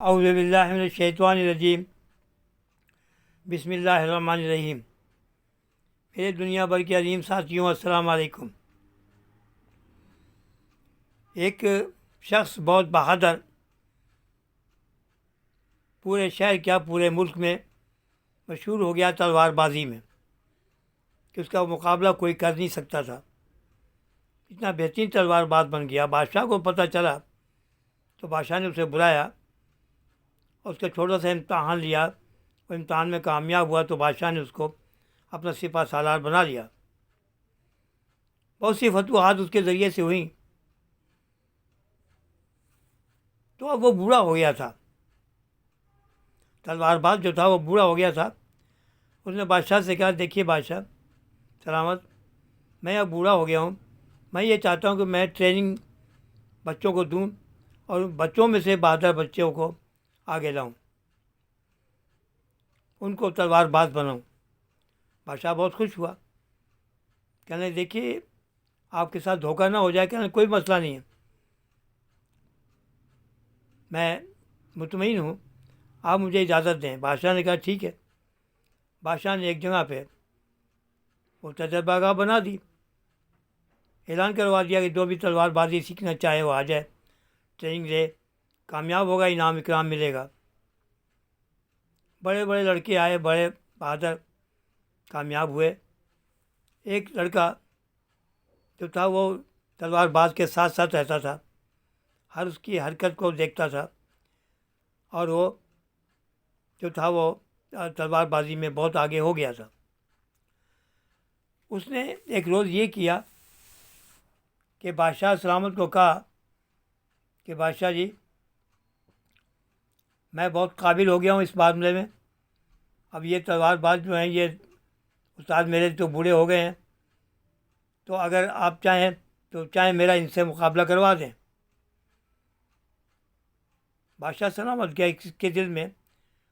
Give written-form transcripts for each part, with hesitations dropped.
اعوذ باللہ من الشیطان الرجیم، بسم اللہ الرحمن الرحیم۔ میرے دنیا بھر کے عظیم ساتھیوں، السلام علیکم۔ ایک شخص بہت بہادر پورے شہر کیا پورے ملک میں مشہور ہو گیا تلوار بازی میں کہ اس کا مقابلہ کوئی کر نہیں سکتا تھا۔ اتنا بہترین تلوار باز بن گیا، بادشاہ کو پتہ چلا تو بادشاہ نے اسے بلایا اور اس کا چھوٹا سا امتحان لیا۔ وہ امتحان میں کامیاب ہوا تو بادشاہ نے اس کو اپنا سپہ سالار بنا لیا۔ بہت سی فتوحات اس کے ذریعے سے ہوئیں۔ تو اب وہ بوڑھا ہو گیا تھا، تلوار باز جو تھا وہ بوڑھا ہو گیا تھا۔ اس نے بادشاہ سے کہا، دیکھیے بادشاہ سلامت، میں اب بوڑھا ہو گیا ہوں، میں یہ چاہتا ہوں کہ میں ٹریننگ بچوں کو دوں اور بچوں میں سے بہادر بچوں کو آگے لاؤں، ان کو تلوار باز بناؤں۔ بادشاہ بہت خوش ہوا، کہنے دیکھیے آپ کے ساتھ دھوکہ نہ ہو جائے، کہنے کوئی مسئلہ نہیں ہے، میں مطمئن ہوں، آپ مجھے اجازت دیں۔ بادشاہ نے کہا ٹھیک ہے۔ بادشاہ نے ایک جگہ پہ وہ تجربہ گاہ بنا دی، اعلان کروا دیا کہ جو بھی تلوار بازی سیکھنا چاہے وہ آ جائے، ٹریننگ لے، کامیاب ہوگا انعام اکرام ملے گا۔ بڑے بڑے لڑکے آئے، بڑے بہادر کامیاب ہوئے۔ ایک لڑکا جو تھا وہ تلوار باز کے ساتھ ساتھ رہتا تھا، ہر اس کی حرکت کو دیکھتا تھا، اور وہ جو تھا وہ تلوار بازی میں بہت آگے ہو گیا تھا۔ اس نے ایک روز یہ کیا کہ بادشاہ سلامت کو کہا کہ بادشاہ جی، میں بہت قابل ہو گیا ہوں اس معاملے میں، اب یہ تلوار باز جو ہیں یہ استاد میرے تو بوڑھے ہو گئے ہیں، تو اگر آپ چاہیں تو میرا ان سے مقابلہ کروا دیں۔ بادشاہ سلامت کیا اس کے دل میں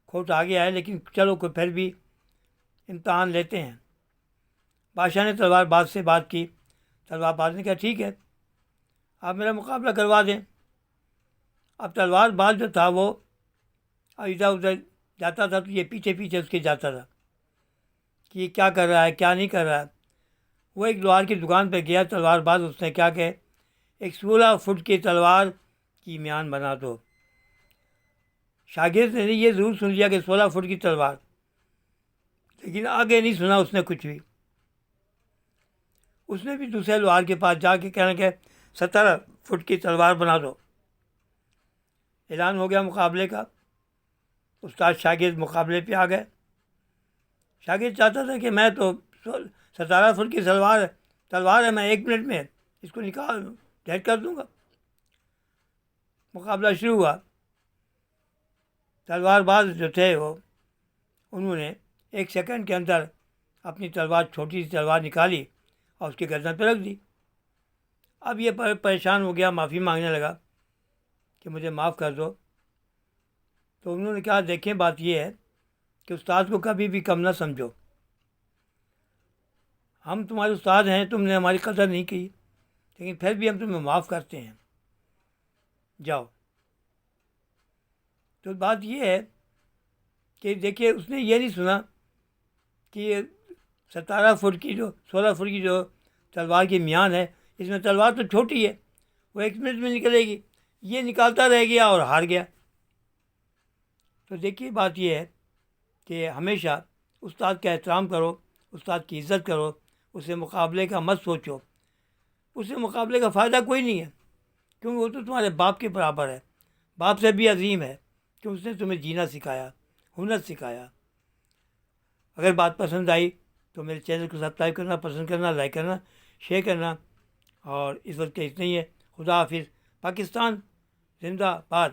کھوٹ آ گیا ہے، لیکن چلو کوئی پھر بھی امتحان لیتے ہیں۔ بادشاہ نے تلوار باز سے بات کی، تلوار باز نے کہا ٹھیک ہے، آپ میرا مقابلہ کروا دیں۔ اب تلوار باز جو تھا وہ ادھر ادھر جاتا تھا تو یہ پیچھے پیچھے اس کے جاتا تھا کہ یہ کیا کر رہا ہے، کیا نہیں کر رہا ہے۔ وہ ایک لوہار کی دکان پہ گیا تلوار باز، اس نے کیا کہ ایک 16 فٹ کی تلوار کی میان بنا دو۔ شاگرد نے یہ ضرور سن لیا کہ 16 فٹ کی تلوار، لیکن آگے نہیں سنا اس نے کچھ بھی۔ اس نے بھی دوسرے لوہار کے پاس جا کے کہنا کہ 17 فٹ کی تلوار بنا دو۔ اعلان ہو گیا مقابلے کا، استاد شاگرد مقابلے پہ آ گئے۔ شاگرد چاہتا تھا کہ میں تو 17 فٹ کی تلوار ہے، میں 1 منٹ میں اس کو نکال ڈھیر کر دوں گا۔ مقابلہ شروع ہوا۔ تلوار باز جو تھے وہ انہوں نے 1 سیکنڈ کے اندر اپنی تلوار، چھوٹی سی تلوار نکالی اور اس کی گردن پہ رکھ دی۔ اب یہ پریشان ہو گیا، معافی مانگنے لگا کہ مجھے معاف کر دو۔ تو انہوں نے کہا دیکھیں بات یہ ہے کہ استاد کو کبھی بھی کم نہ سمجھو، ہم تمہارے استاد ہیں، تم نے ہماری قدر نہیں کی، لیکن پھر بھی ہم تمہیں معاف کرتے ہیں، جاؤ۔ تو بات یہ ہے کہ دیکھیے اس نے یہ نہیں سنا کہ یہ 17 فٹ کی 16 فٹ کی جو تلوار کی میان ہے، اس میں تلوار تو چھوٹی ہے، وہ 1 منٹ میں نکلے گی، یہ نکالتا رہ گیا اور ہار گیا۔ تو دیکھیے بات یہ ہے کہ ہمیشہ استاد کا احترام کرو، استاد کی عزت کرو، اسے مقابلے کا مت سوچو، اسے مقابلے کا فائدہ کوئی نہیں ہے، کیونکہ وہ تو تمہارے باپ کے برابر ہے، باپ سے بھی عظیم ہے، کہ اس نے تمہیں جینا سکھایا، ہنر سکھایا۔ اگر بات پسند آئی تو میرے چینل کو سبسکرائب کرنا، پسند کرنا، لائک کرنا، شیئر کرنا، اور اس وقت اتنا ہی ہے۔ خدا حافظ۔ پاکستان زندہ باد۔